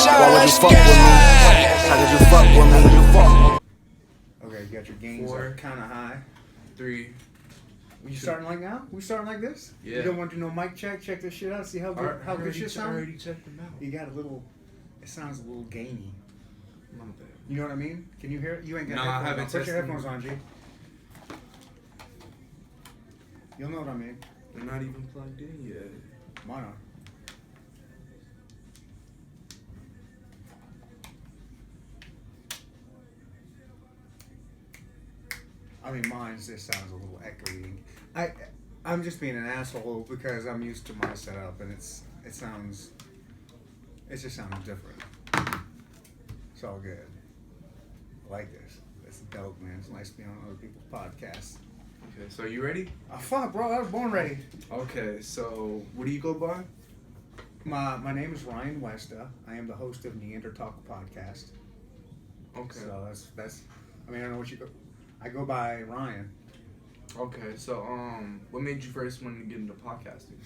Why would you fuck with me? How could you fuck with me? Okay, you got your gains Four. up kind of high. 3. We starting like now? We starting like this? Yeah. You don't want to do no mic check? Check this shit out. See how good, shit I sounds? already checked them out. You got a little. It sounds a little gainy. Not bad. You know what I mean? Can you hear it? You ain't got No, I headphones haven't on. Put your tested headphones on, G. You'll know what I mean. They're not even plugged in yet. Mine are. I mean, mine just sounds a little echoey. I'm just being an asshole because I'm used to my setup and it just sounds different. It's all good. I like this. It's dope, man. It's nice to be on other people's podcasts. Okay, so you ready? Oh, fuck, bro. I was born ready. Okay, so what do you go by? My name is Ryan Westa. I am the host of Neandertalk podcast. Okay. So that's. I mean, I don't know what you go. I go by Ryan. Okay, so what made you first want to get into podcasting?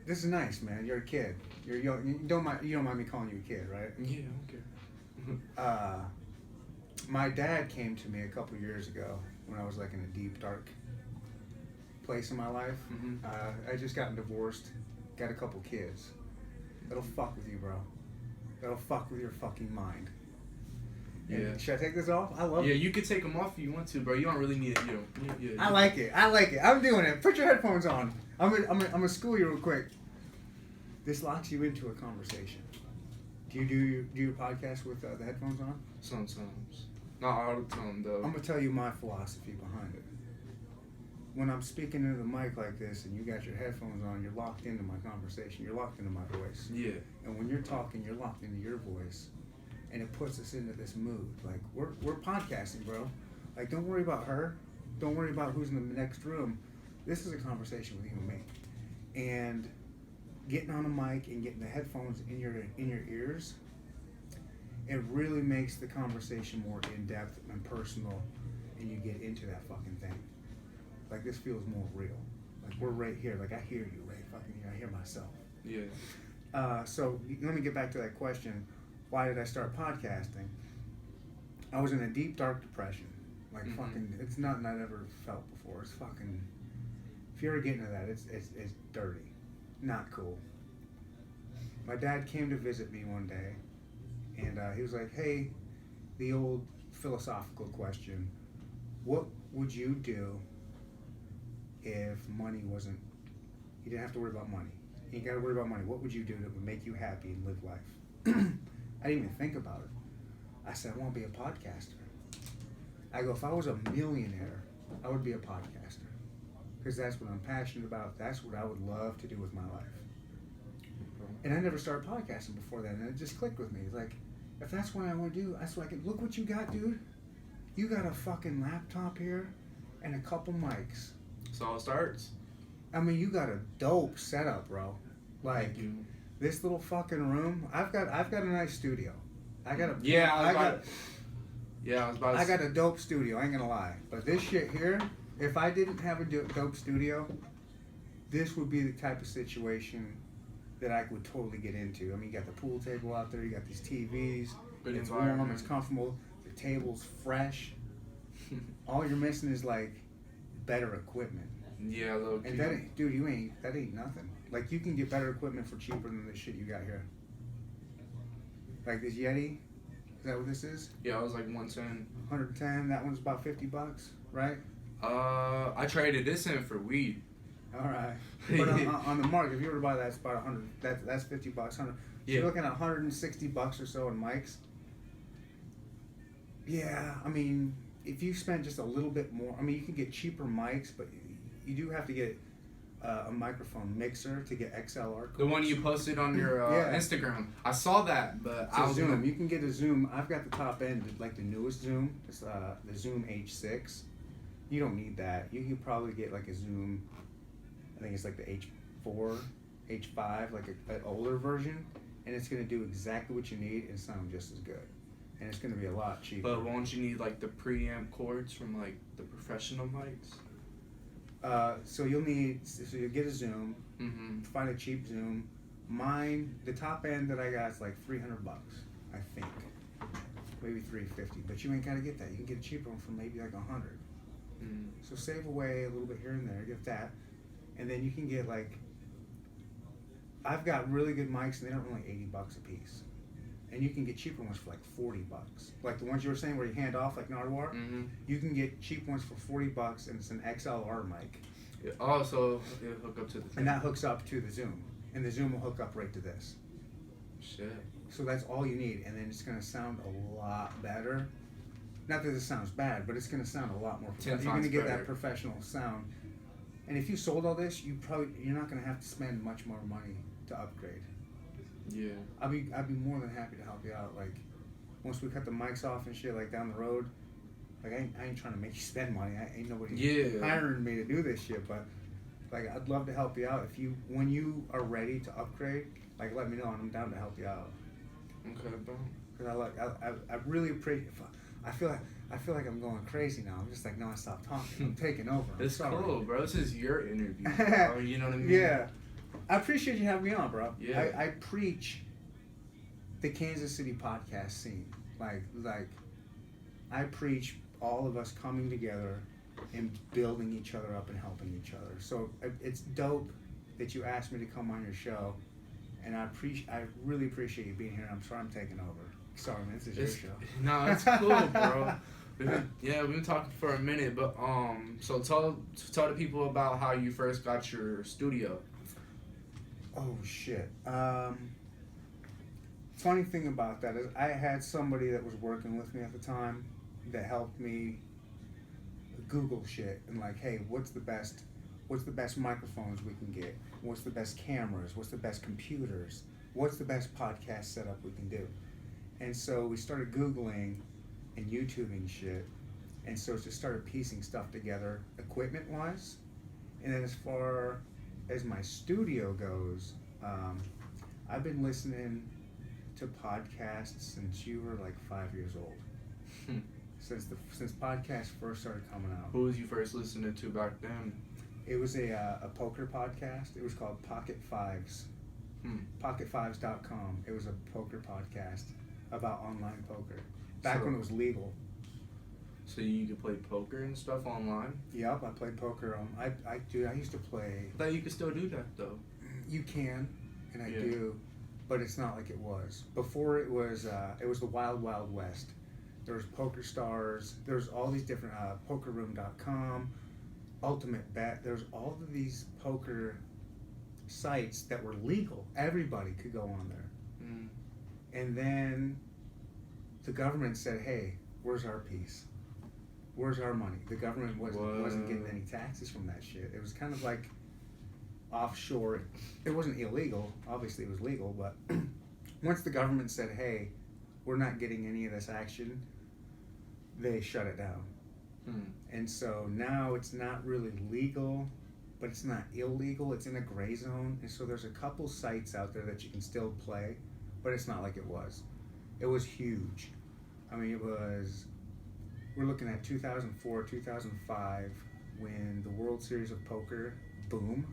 This is nice, man. You're a kid. You're young. You don't mind me calling you a kid, right? Yeah, okay. My dad came to me a couple years ago when I was like in a deep, dark place in my life. Mm-hmm. I just gotten divorced, got a couple kids. It'll fuck with you, bro. It'll fuck with your fucking mind. Yeah. Should I take this off? I love it. Yeah, you could take them off if you want to, bro. You don't really need it. I like it. I'm doing it. Put your headphones on. I'm gonna school you real quick. This locks you into a conversation. Do you do your podcast with the headphones on? Sometimes. Not all the time, though. I'm gonna tell you my philosophy behind it. When I'm speaking into the mic like this and you got your headphones on, you're locked into my conversation. You're locked into my voice. Yeah. And when you're talking, you're locked into your voice. And it puts us into this mood. Like, we're podcasting, bro. Like, don't worry about her. Don't worry about who's in the next room. This is a conversation with you and me. And getting on a mic and getting the headphones in your ears, it really makes the conversation more in-depth and personal, and you get into that fucking thing. Like, this feels more real. Like, we're right here. Like, I hear you right fucking here. I hear myself. Yeah. So let me get back to that question. Why did I start podcasting? I was in a deep, dark depression. Like, fucking, it's nothing I've ever felt before. It's fucking, if you ever get into that, it's dirty. Not cool. My dad came to visit me one day, and he was like, hey, the old philosophical question, what would you do if money wasn't, you didn't have to worry about money. You ain't got to worry about money. What would you do that would make you happy and live life? I didn't even think about it. I said, I want to be a podcaster. I go, if I was a millionaire, I would be a podcaster. Because that's what I'm passionate about. That's what I would love to do with my life. And I never started podcasting before then, and it just clicked with me. It's like, if that's what I want to do, that's what I can. Look what you got, dude. You got a fucking laptop here and a couple mics. So all it starts. I mean, you got a dope setup, bro. Like, Thank you. this little fucking room. I've got a nice studio. I got a I got a dope studio. I ain't gonna lie. But this shit here, if I didn't have a dope studio, this would be the type of situation that I would totally get into. I mean, you got the pool table out there. You got these TVs. Good It's warm. environment. It's comfortable. The table's fresh. All you're missing is like better equipment. Yeah, low key. And that ain't, dude, that ain't nothing. Like, you can get better equipment for cheaper than the shit you got here. Like this Yeti, is that what this is? Yeah, I was like 110. 110. That one's about $50, right? I traded this in for weed. All right. But on the market, if you were to buy that, it's about 100. That's $50. 100. So Yeah. you're looking at $160 or so in mics. Yeah, I mean, if you spend just a little bit more, I mean, you can get cheaper mics, but you do have to get a microphone mixer to get XLR cords. The one you posted on your Instagram. I saw that, but I was Zoom. You can get a Zoom. I've got the top end, like the newest Zoom. It's the Zoom H6. You don't need that. You can probably get like a Zoom. I think it's like the H4, H5, like an older version, and it's gonna do exactly what you need and sound just as good. And it's gonna be a lot cheaper. But won't you need like the preamp cords from like the professional mics? So you'll get a Zoom. Mm-hmm. Find a cheap Zoom. Mine, the top end that I got is like $300, I think, maybe $350. But you ain't gotta get that. You can get a cheaper one for maybe like $100. So save away a little bit here and there, get that, and then you can get like. I've got really good mics, and they're only $80 a piece, and you can get cheaper ones for like $40. Like the ones you were saying where you hand off like Nardwar. You can get cheap ones for $40, and it's an XLR mic. Yeah. Oh, so it'll hook up to the thing. And that hooks up to the Zoom, and the Zoom will hook up right to this. Shit. So that's all you need, and then it's gonna sound a lot better. Not that it sounds bad, but it's gonna sound a lot more professional. You're gonna get that professional sound. And if you sold all this, you're not gonna have to spend much more money to upgrade. Yeah. I'd be more than happy to help you out. Like once we cut the mics off and shit, like down the road. Like I ain't trying to make you spend money. Ain't nobody hiring me to do this shit. But like I'd love to help you out. When you are ready to upgrade, like let me know, and I'm down to help you out. Okay, bro. Because I really appreciate. I feel like I'm going crazy now. I'm just like, no, I stop talking. I'm taking over. It's cool, bro. This is your interview, bro. You know what I mean? Yeah. I appreciate you having me on, bro. Yeah. I preach the Kansas City podcast scene. Like I preach all of us coming together and building each other up and helping each other. So it's dope that you asked me to come on your show, and I really appreciate you being here. I'm sorry I'm taking over. Sorry, man, this is your show. No, it's cool, bro. We've been talking for a minute, but so tell the people about how you first got your studio. Oh shit. Funny thing about that is I had somebody that was working with me at the time that helped me Google shit and like, hey, what's the best microphones we can get? What's the best cameras? What's the best computers? What's the best podcast setup we can do? And so we started Googling and YouTubing shit, and so just started piecing stuff together equipment-wise. And then as far as my studio goes, I've been listening to podcasts since you were like 5 years old. Since podcasts first started coming out. Who was you first listening to back then? It was a poker podcast. It was called Pocket Fives. Pocket5s.com. It was a poker podcast about online poker. Back when it was legal. So you could play poker and stuff online? Yep, I played poker. I used to play. I thought you could still do that though. You can, and I do, but it's not like it was. Before it was the Wild Wild West. There was Poker Stars. There's all these different PokerRoom.com, Ultimate Bet. There's all of these poker sites that were legal. Everybody could go on there. And then the government said, hey, where's our piece? Where's our money? The government wasn't getting any taxes from that shit. It was kind of like offshore. It wasn't illegal. Obviously it was legal, but once the government said, hey, we're not getting any of this action, they shut it down. And so now it's not really legal, but it's not illegal. It's in a gray zone. And so there's a couple sites out there that you can still play, but it's not like it was. It was huge. I mean, we're looking at 2004, 2005, when the World Series of Poker boom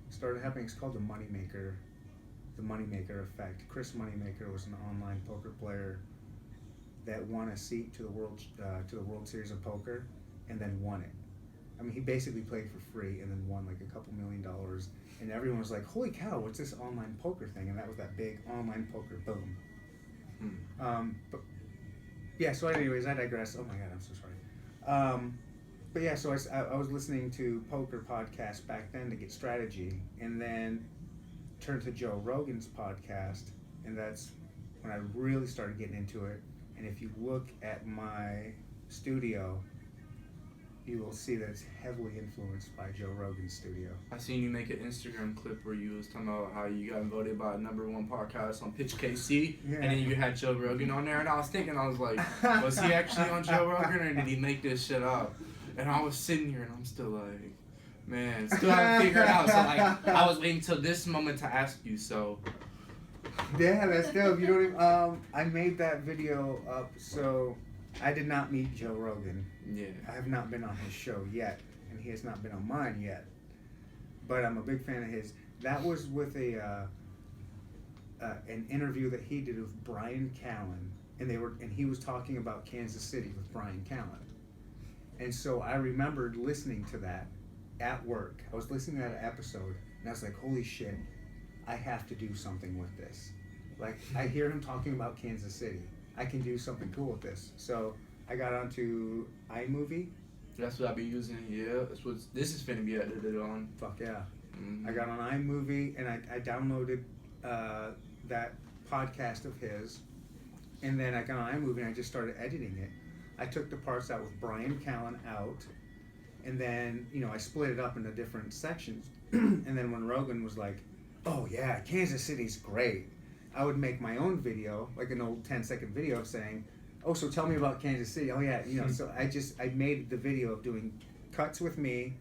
started happening. It's called the Moneymaker effect. Chris Moneymaker was an online poker player that won a seat to the World Series of Poker and then won it. I mean, he basically played for free and then won like a couple $1 million. And everyone was like, holy cow, what's this online poker thing? And that was that big online poker boom. But yeah, so anyways, I digress. Oh my God, I'm so sorry. But yeah, so I was listening to poker podcasts back then to get strategy, and then turned to Joe Rogan's podcast, and that's when I really started getting into it. And if you look at my studio, you will see that it's heavily influenced by Joe Rogan's studio. I seen you make an Instagram clip where you was talking about how you got voted by #1 podcast on Pitch KC, and then you had Joe Rogan on there, and I was thinking, I was like, was he actually on Joe Rogan, or did he make this shit up? And I was sitting here, and I'm still like, man, still haven't figured it out. So like, I was waiting till this moment to ask you. So yeah, that's dope. You know what I mean? I made that video up, so I did not meet Joe Rogan. Yeah. I have not been on his show yet, and he has not been on mine yet. But I'm a big fan of his. That was with an interview that he did with Brian Callen, and he was talking about Kansas City with Brian Callen. And so I remembered listening to that at work. I was listening to that episode, and I was like, holy shit, I have to do something with this. Like, I hear him talking about Kansas City. I can do something cool with this. So I got onto iMovie. That's what I'll be using. Yeah, that's what this is finna be edited on. Fuck yeah. Mm-hmm. I got on iMovie, and I downloaded that podcast of his. And then I got on iMovie, and I just started editing it. I took the parts out with Brian Callen out, and then, I split it up into different sections. And then when Rogan was like, oh yeah, Kansas City's great, I would make my own video, like an old 10-second video saying, oh, so tell me about Kansas City. Oh yeah, so I made the video of doing cuts with me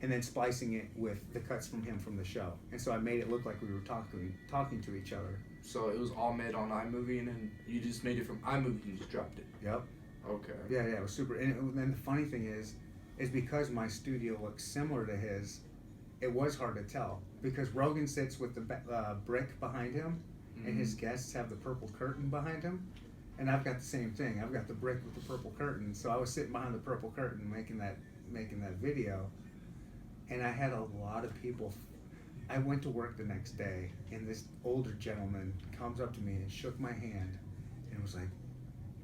and then splicing it with the cuts from him from the show. And so I made it look like we were talking to each other. So it was all made on iMovie, and then you just made it from iMovie and just dropped it. Yep. Okay. Yeah, it was super. And then the funny thing is because my studio looks similar to his, it was hard to tell. Because Rogan sits with the brick behind him, and his guests have the purple curtain behind him. And I've got the same thing. I've got the brick with the purple curtain. So I was sitting behind the purple curtain making that video. And I had a lot of people. I went to work the next day, and this older gentleman comes up to me and shook my hand and was like,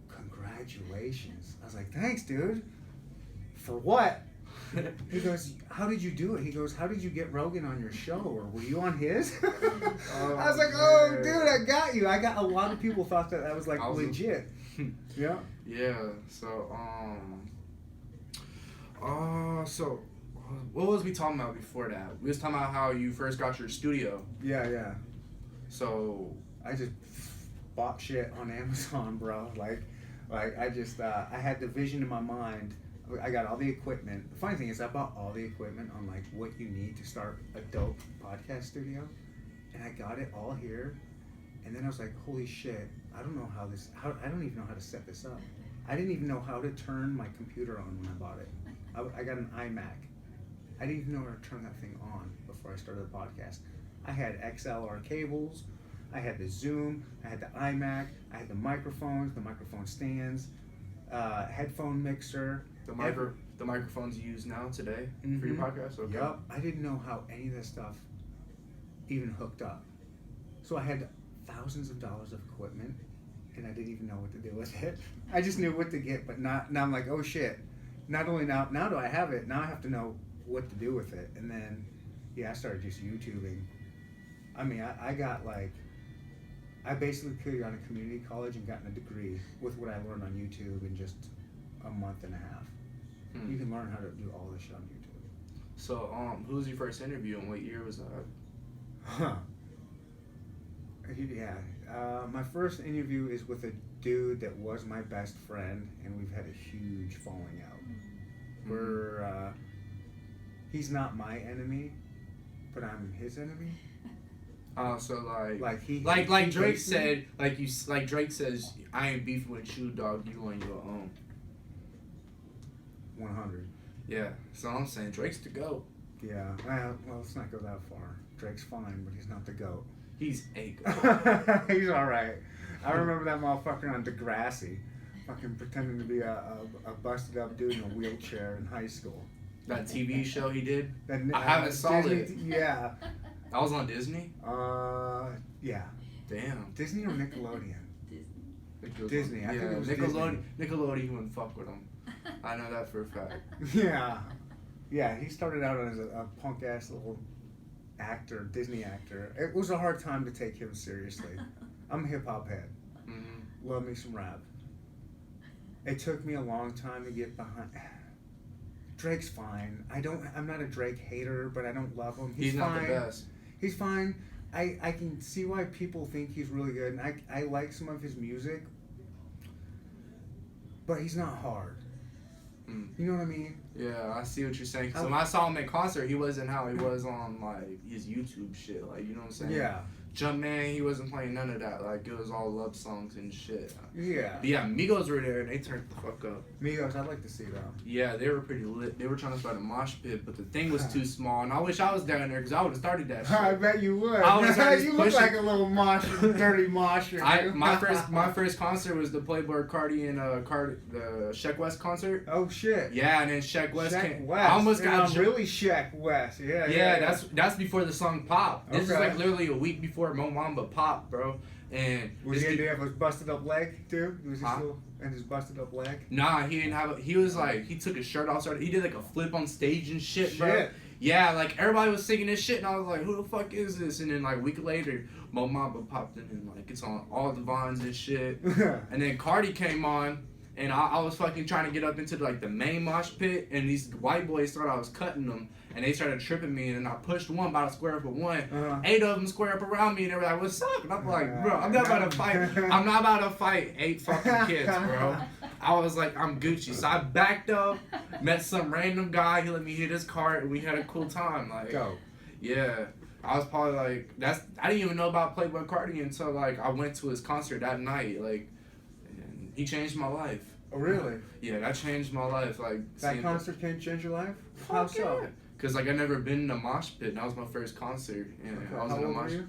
congratulations. I was like, thanks, dude. For what? He goes, how did you do it? He goes, how did you get Rogan on your show? Or were you on his? I was like, oh, dude, I got you. I got a lot of people thought that was like legit. Yeah. Yeah. So, so what was we talking about before that? We was talking about how you first got your studio. Yeah. So I just bought shit on Amazon, bro. Like I just I had the vision in my mind. I got all the equipment. The funny thing is I bought all the equipment on like what you need to start a dope podcast studio, and I got it all here. And then I was like, holy shit, I don't even know how to set this up. I didn't even know how to turn my computer on when I bought it. I got an iMac. I didn't even know how to turn that thing on before I started the podcast. I had XLR cables, I had the Zoom, I had the iMac, I had the microphone stands, headphone mixer. The microphones you use now today for your podcast? Okay. Yep. I didn't know how any of this stuff even hooked up. So I had thousands of dollars of equipment, and I didn't even know what to do with it. I just knew what to get, but now I'm like, oh shit. Not only now do I have it, now I have to know what to do with it. And then, I started just YouTubing. I mean, I basically could have gone to community college and gotten a degree with what I learned on YouTube in just a month and a half. You can learn how to do all this shit on YouTube. So, who was your first interview and what year was that? My first interview is with a dude that was my best friend, and we've had a huge falling out. He's not my enemy, but I'm his enemy. So like Drake said, Drake says, I ain't beefing with you, dog. You on your own. 100. Yeah. So I'm saying Drake's the GOAT. Yeah. Well, let's not go that far. Drake's fine, but he's not the GOAT. He's a GOAT. He's all right. I remember that motherfucker on Degrassi, fucking pretending to be a busted up dude in a wheelchair in high school. That TV show he did? I haven't saw it. Yeah. That was on Disney? Yeah. Damn. Disney or Nickelodeon? Disney. I think it was Nickelodeon. Nickelodeon wouldn't fuck with him. I know that for a fact. Yeah. Yeah, he started out as a punk ass little actor, Disney actor. It was a hard time to take him seriously. I'm a hip hop head. Mm-hmm. Love me some rap. It took me a long time to get behind. Drake's fine. I'm not a Drake hater, but I don't love him. He's fine. Not the best. He's fine. I can see why people think he's really good, and I like some of his music, but he's not hard. You know what I mean? Yeah, I see what you're saying. So when I saw him at concert, he wasn't how he was on like his YouTube shit. Like, you know what I'm saying? Yeah. Jumpman, he wasn't playing none of that. Like, it was all love songs and shit. Yeah. But yeah, Migos were there and they turned the fuck up. Migos, I'd like to see them. Yeah, they were pretty lit. They were trying to start a mosh pit, but the thing was too small. And I wish I was down there because I would have started that shit. I bet you would. I would've started You look pushing. like a little mosher, dirty mosher. My first concert was the Playboy Cardi and the Sheck West concert. Oh shit. Yeah, and then Sheck West Sheck came. West. I almost got really Sheck West. Yeah, that's before the song Pop. This is Okay. like literally a week before Mo Mamba Pop, bro. And was he have his busted up leg too? Was he Huh? still in his busted up leg? Nah, he didn't have. He was like, he took his shirt off. He did like a flip on stage and shit, bro. Shit. Yeah, like everybody was singing this shit, and I was like, who the fuck is this? And then like a week later, Mo Mamba popped in and like it's on all the Vines and shit. And then Cardi came on, and I was fucking trying to get up into like the main mosh pit, and these white boys thought I was cutting them, and they started tripping me, and I pushed one about to square up with one. 8 of them square up around me, and they were like, "What's up?" And I'm like, "Bro, I'm not about to fight. I'm not about to fight 8 fucking kids, bro." I was like, "I'm Gucci," so I backed up, met some random guy. He let me hit his cart, and we had a cool time. Like, Go. yeah. I was probably like, I didn't even know about Playboy Cardi until like I went to his concert that night. Like, and he changed my life. Oh really? Yeah, that changed my life. Like That concert can change your life? How Fuck so? yeah. Cause like I never been in a mosh pit. And that was my first concert. And Okay. I was How in a old were mosh. you?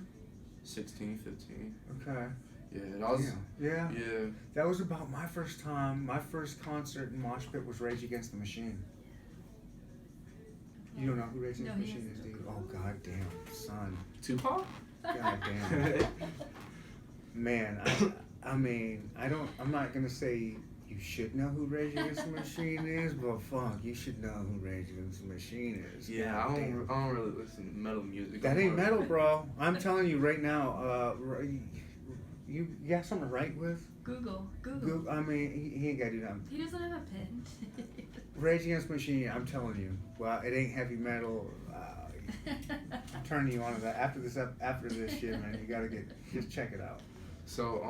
16, 15. Okay. Yeah, that was. Yeah. Yeah. That was about my first time. My first concert in mosh pit was Rage Against the Machine. You don't know who Rage Against the Machine is, do you? Oh god damn, son. Tupac. God damn. Man, I mean, I'm not gonna say you should know who Rage Against the Machine is, but fuck, you should know who Rage Against the Machine is. Yeah, God I damn. don't really listen to metal music. That ain't metal, bro. I'm telling you right now. You got something to write with? Google. I mean, he ain't gotta do nothing. He doesn't have a pen. Rage Against the Machine, I'm telling you. Well, it ain't heavy metal. I'm turning you on to that after this shit, man. You gotta just check it out. So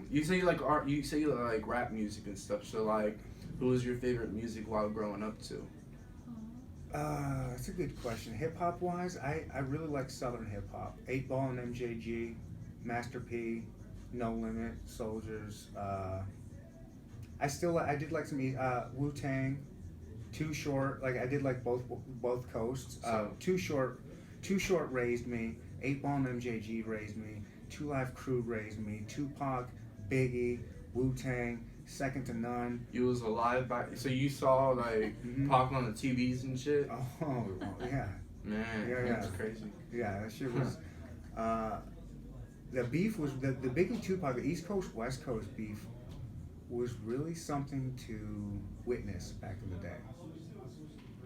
you say you like art. You say you like rap music and stuff. So like, who was your favorite music while growing up to? That's a good question. Hip hop wise, I really like Southern hip hop. 8 Ball and MJG, Master P, No Limit, Soldiers. I did like some Wu Tang, Too Short. Like I did like both coasts. Too Short raised me. 8 Ball and MJG raised me. 2 Live Crew raised me. Tupac, Biggie, Wu Tang, Second to None. You was alive back, so you saw like Pac on the TVs and shit. Oh yeah. Man, Yeah. that's crazy. Yeah, that shit was. The beef was the Biggie Tupac, the East Coast West Coast beef, was really something to witness back in the day.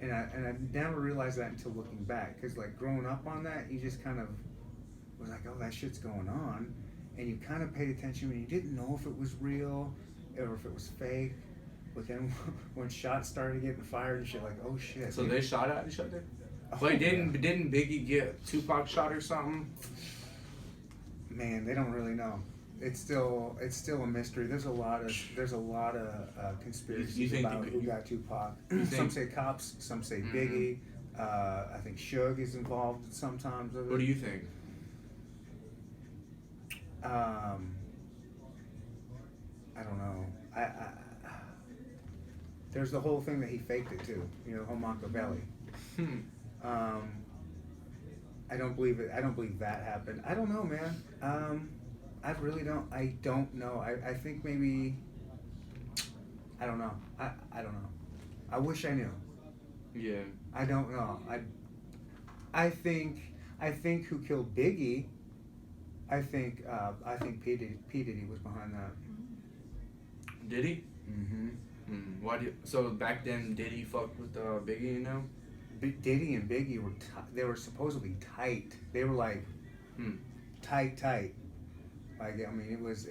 And I never realized that until looking back, because like growing up on that, you just kind of was like, oh, that shit's going on, and you kind of paid attention when you didn't know if it was real or if it was fake. But then when shots started getting fired and shit, like, oh shit. So they shot at each other. Oh, Wait, didn't yeah. Biggie get Tupac shot or something? Man, they don't really know. It's still a mystery. There's a lot of conspiracies about who got Tupac. Some say cops, some say Biggie. I think Suge is involved sometimes. What do you think? I don't know. There's the whole thing that he faked it too. You know, the whole Machiavelli. I don't believe it. I don't believe that happened. I don't know, man. I really don't. I don't know. I think maybe. I don't know. I don't know. I wish I knew. Yeah. I don't know. I think who killed Biggie. I think P Diddy was behind that. Did he? Mm-hmm. Why do so back then Diddy fucked with Biggie? You know. Diddy and Biggie were they were supposedly tight. They were like tight. Like I mean, it was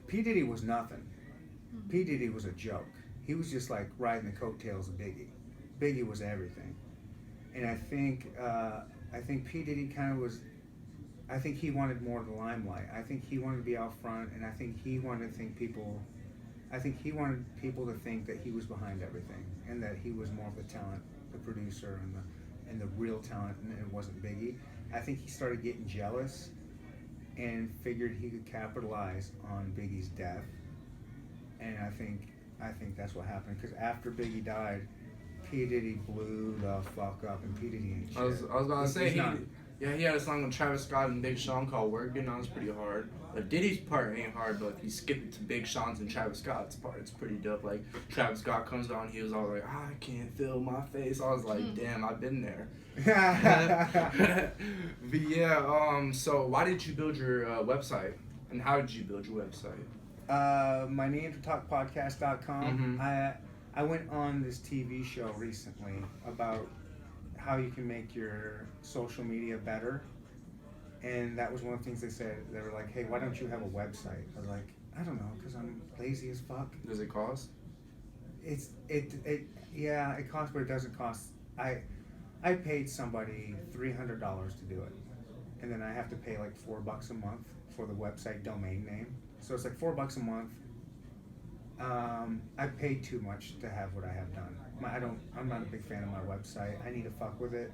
P Diddy was nothing. P Diddy was a joke. He was just like riding the coattails of Biggie. Biggie was everything, and I think P Diddy kind of was. I think he wanted more of the limelight. I think he wanted to be out front, and I think he wanted to think people I think he wanted people to think that he was behind everything and that he was more of the talent, the producer, and the real talent, and it wasn't Biggie. I think he started getting jealous and figured he could capitalize on Biggie's death, and I think that's what happened. Because after Biggie died, P Diddy blew the fuck up, and P Diddy ain't shit. I was about to say, he had a song with Travis Scott and Big Sean called Working. That was pretty hard. But Diddy's part ain't hard, but if you skip it to Big Sean's and Travis Scott's part, it's pretty dope. Like, Travis Scott comes on, he was all like, I can't feel my face. I was like, damn, I've been there. But yeah, so why did you build your website? And how did you build your website? My Neandertalkpodcast.com. I went on this TV show recently about how you can make your social media better, and that was one of the things they said. They were like, hey, why don't you have a website? I was like, I don't know, because I'm lazy as fuck. Does it cost? Yeah, it costs, but it doesn't cost. I paid somebody $300 to do it, and then I have to pay like $4 a month for the website domain name. So it's like $4 a month. I paid too much to have what I have done. I'm not a big fan of my website. I need to fuck with it.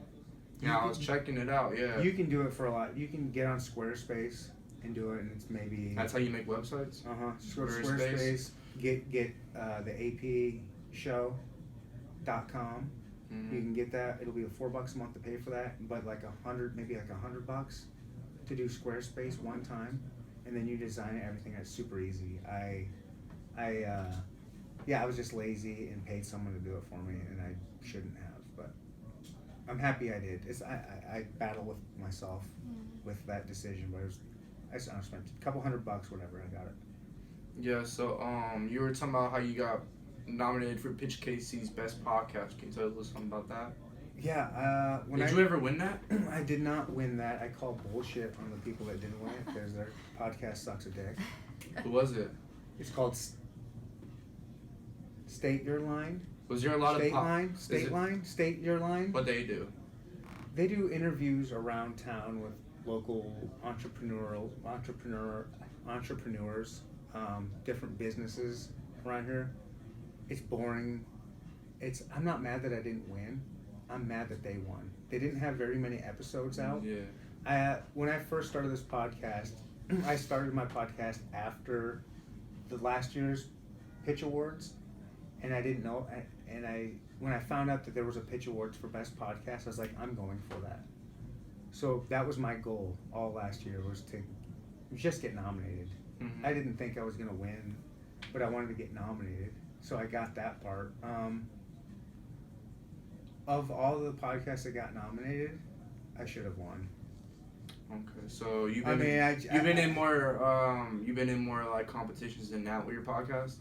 Yeah, I was checking it out. Yeah. You can do it for a lot. You can get on Squarespace and do it, and it's maybe. That's how you make websites. Just go to Squarespace. Get the apshow.com. You can get that. It'll be $4 a month to pay for that, but like maybe like $100 to do Squarespace one time, and then you design everything. It's super easy. I was just lazy and paid someone to do it for me, and I shouldn't have, but I'm happy I did. I battle with myself with that decision, but I spent a couple $100, whatever. I got it. Yeah. So you were talking about how you got nominated for Pitch KC's Best Podcast. Can you tell us something about that? Yeah. Did you ever win that? I did not win that. I call bullshit on the people that didn't win it because their podcast sucks a dick. Who was it? It's called State Your Line. Was there a lot State of Line? State Your Line. What they do? They do interviews around town with local entrepreneurs, different businesses around here. It's boring. I'm not mad that I didn't win. I'm mad that they won. They didn't have very many episodes out. Yeah. When I first started this podcast, I started my podcast after the last year's Pitch Awards, and I didn't know. When I found out that there was a Pitch Awards for Best Podcast, I was like, I'm going for that. So that was my goal all last year, was to just get nominated. I didn't think I was gonna win, but I wanted to get nominated, so I got that part. Of all the podcasts that got nominated, I should have won. Okay, so you've been in more like competitions than that with your podcast.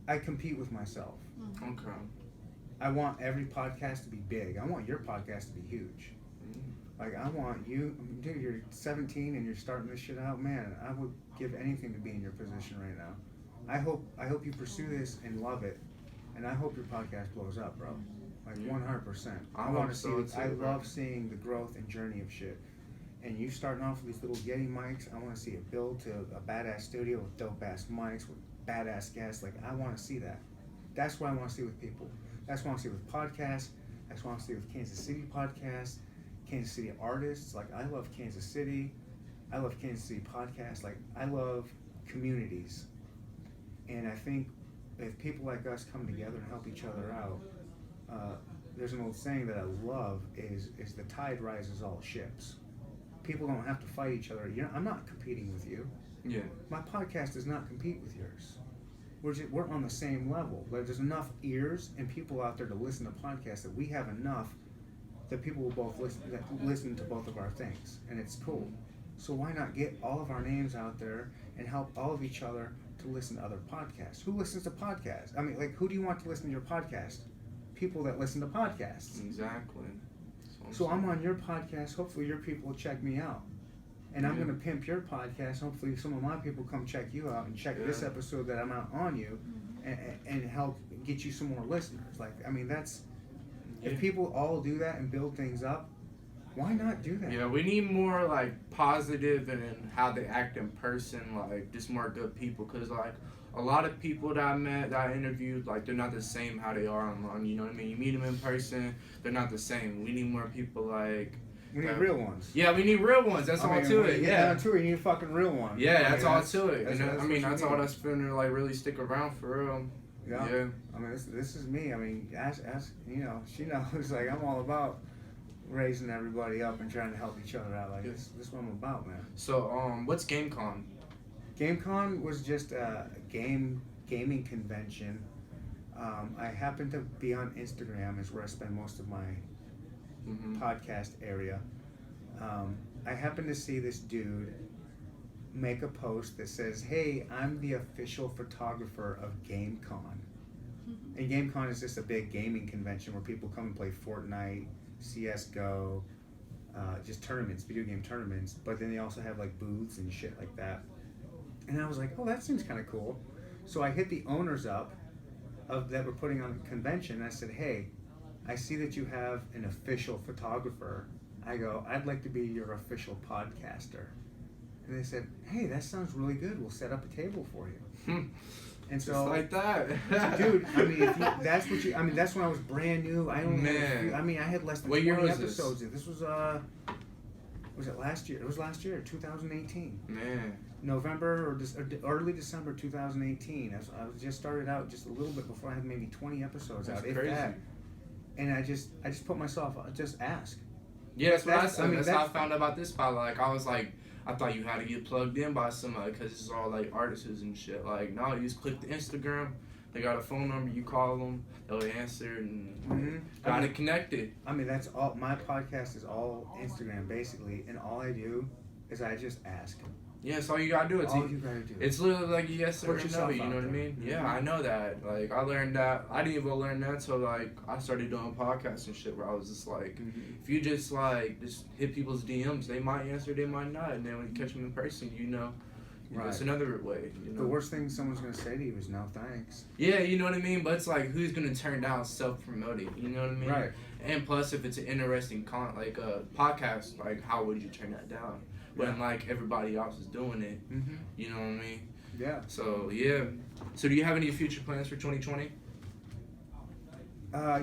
I compete with myself. Okay. I want every podcast to be big. I want your podcast to be huge. Like, I want you, dude, you're 17 and you're starting this shit out, man. I would give anything to be in your position right now. I hope you pursue this and love it, and I hope your podcast blows up, bro. Like 100%. I want to see. I love seeing the growth and journey of shit. And you starting off with these little Yeti mics. I want to see it build to a badass studio with dope ass mics with badass guests. Like, I want to see that. That's what I want to see with people. That's what I want to see with podcasts. That's what I want to see with Kansas City podcasts, Kansas City artists. Like, I love Kansas City. I love Kansas City podcasts. Like, I love communities. And I think if people like us come together and help each other out, there's an old saying that I love is the tide rises all ships. People don't have to fight each other. I'm not competing with you. Yeah. My podcast does not compete with yours. We're on the same level. There's enough ears and people out there to listen to podcasts that we have enough that people will both listen to both of our things, and it's cool. So why not get all of our names out there and help all of each other to listen to other podcasts? Who listens to podcasts? I mean, like, who do you want to listen to your podcast? People that listen to podcasts. Exactly. So I'm on your podcast. Hopefully your people will check me out. And I'm going to pimp your podcast. Hopefully some of my people come check you out and check this episode that I'm out on you and help get you some more listeners. Like, I mean, that's... If people all do that and build things up, Why not do that? Yeah, we need more like positive and in how they act in person, like just more good people. Cause like a lot of people that I met, that I interviewed, like they're not the same how they are online. You know what I mean? You meet them in person, they're not the same. We need more people like. We need real ones. Yeah, we need real ones. That's all to it. Yeah. Down to it, you need a fucking real one. Yeah, that's all to it. That's That's all that's finna like really stick around for real. Yeah. Yeah. I mean, this is me. I mean, ask you know, she knows like I'm all about raising everybody up and trying to help each other out. Like this is what I'm about, man. So what's GameCon? GameCon was just a gaming convention. I happen to be on Instagram, is where I spend most of my podcast area. I happened to see this dude make a post that says, "Hey, I'm the official photographer of GameCon." And GameCon is just a big gaming convention where people come and play Fortnite, CS:GO, just tournaments, video game tournaments. But then they also have like booths and shit like that. And I was like, "Oh, that seems kind of cool." So I hit the owners up of that were putting on the convention. And I said, "Hey, I see that you have an official photographer." I go, "I'd like to be your official podcaster." And they said, "Hey, that sounds really good. We'll set up a table for you." And so, just like that, dude. I mean, that's what you. I mean, that's when I was brand new. I only had I had less than 20 episodes. This was was it last year? It was last year, 2018. Man. November or early December 2018. I was just started out just a little bit before I had maybe 20 episodes That's out, if crazy. that. And I just put myself, just ask. Yeah, that's what I said. I mean, that's how I found out about this spot. Like, I was like, I thought you had to get plugged in by somebody because it's all like artists and shit. Like, no, you just click the Instagram. They got a phone number. You call them. They'll answer and got it connected. I mean, that's all. My podcast is all Instagram basically, and all I do is I just ask. Yeah, that's all you gotta do. It's literally like a yes or no. You know what I mean? Mm-hmm. Yeah, I know that. Like, I learned that. I didn't even learn that until like I started doing podcasts and shit. Where I was just like, if you just hit people's DMs, they might answer, they might not, and then when you catch them in person, you know it's another way. You know? The worst thing someone's gonna say to you is no thanks. Yeah, you know what I mean. But it's like, who's gonna turn down self-promoting? You know what I mean? Right. And plus, if it's an interesting podcast, like how would you turn that down? When like everybody else is doing it, you know what I mean? Yeah. So yeah. So do you have any future plans for 2020?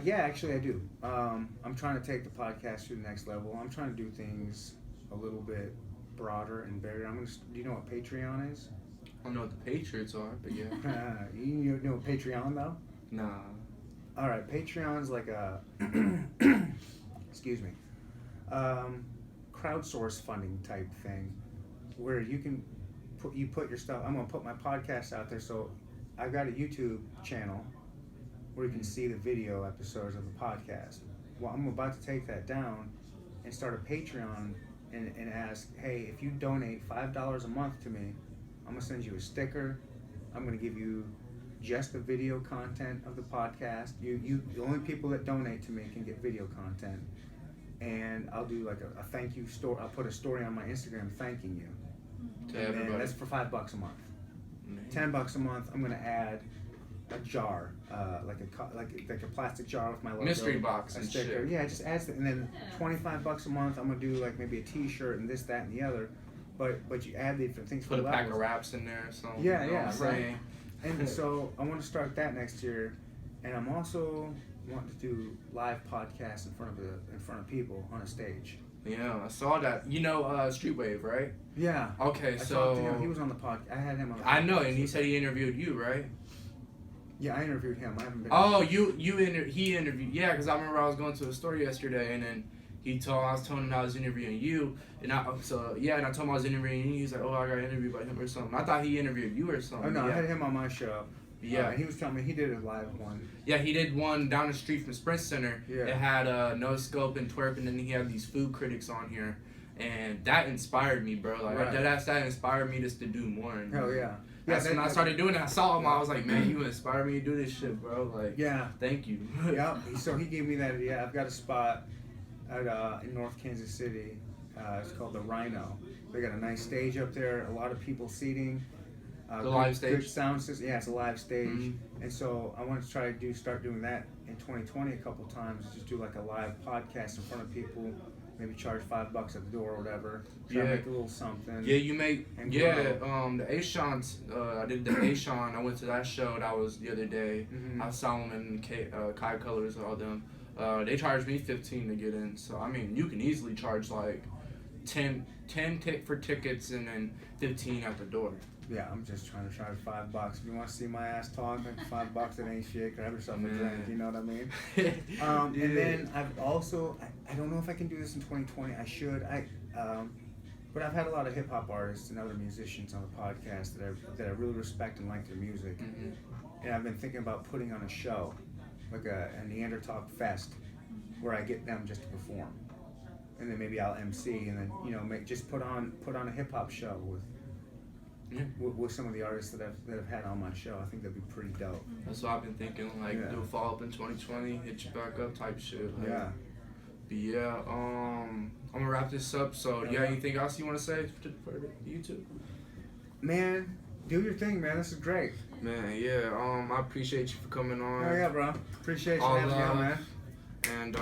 Yeah, actually I do. I'm trying to take the podcast to the next level. I'm trying to do things a little bit broader and bigger. Do you know what Patreon is? I don't know what the Patriots are, but yeah. You know Patreon though? Nah. All right, Patreon's like a excuse me. Crowdsource funding type thing where you can put your stuff. I'm gonna put my podcast out there, so I've got a YouTube channel where you can see the video episodes of the podcast. Well, I'm about to take that down and start a Patreon and ask, hey, if you donate $5 a month to me, I'm gonna send you a sticker. I'm gonna give you just the video content of the podcast. The only people that donate to me can get video content. And I'll do like a thank you story. I'll put a story on my Instagram thanking you. To everybody. And that's for $5 a month. $10 a month. I'm gonna add a jar, like a plastic jar with my logo, mystery box and sticker. shit. Yeah, just adds it. And then $25 a month. I'm gonna do like maybe a T-shirt and this, that, and the other. But you add the different things. Put a pack of wraps in there or something. Yeah, you know what I'm right. saying? And so I want to start that next year, and I'm also wanting to do live podcasts in front of people on a stage. Yeah, I saw that. You know, Streetwave, right? Yeah. Okay, I so talked to him. He was on the podcast. I had him on the podcast. I know, and he said he interviewed you, right? Yeah, I interviewed him. I haven't been. Oh, he interviewed. Yeah, because I remember I was going to a store yesterday, and then I was telling him I was interviewing you, and I told him I was interviewing you. He's like, oh, I got interviewed by him or something. I thought he interviewed you or something. Oh no, I had him on my show. Yeah, he was telling me he did a live one. Yeah, he did one down the street from Sprint Center. Yeah. It had No Scope and Twerp, and then he had these food critics on here, and that inspired me, bro. Like that inspired me just to do more. And, hell yeah. That's when I started doing it. I saw him. I was like, man, you inspired me to do this shit, bro. Like, yeah, thank you. Yeah. So he gave me that. Yeah, I've got a spot at in North Kansas City. It's called the Rhino. They got a nice stage up there. A lot of people seating. Live stage. Good sound system. Yeah, it's a live stage. And so I want to try to start doing that in 2020 a couple times. Just do like a live podcast in front of people, maybe charge $5 at the door or whatever. Try to Yeah. make a little something. Yeah, you make And the Ashans. I did the Ashan. I went to that show. That was the other day. Mhm. How Solomon, Kai Colors, all them. They charged me $15 to get in. So I mean, you can easily charge like 10 for tickets and then 15 at the door. Yeah, I'm just trying to charge $5. If you want to see my ass talk, like $5, it ain't shit. Grab yourself a Man. drink. You know what I mean? Yeah. And then I've also, I don't know if I can do this in 2020. I should. But I've had a lot of hip hop artists and other musicians on the podcast that I really respect and like their music. Mhm. And I've been thinking about putting on a show, like a Neandertalk fest, where I get them just to perform, and then maybe I'll MC, and then just put on a hip hop show with some of the artists that I've had on my show. I think that'd be pretty dope. That's what I've been thinking. Like, Yeah. do a follow up in 2020, hit you back up type shit. Like, Yeah. But yeah, I'm gonna wrap this up. So, Yeah. anything else you want to say for YouTube? Man, do your thing, man. This is great. Man, yeah. I appreciate you for coming on. Oh yeah, bro. Appreciate you All having me on, love. man. And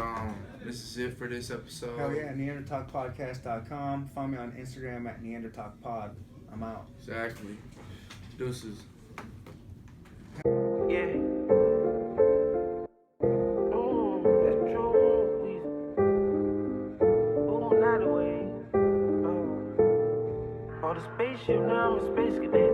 this is it for this episode. Hell yeah, NeandertalkPodcast.com. Find me on Instagram at NeandertalkPod. I'm out. Exactly. Deuces. Yeah. That's true. Ooh, not away. Oh, the spaceship now, I'm a space cadet.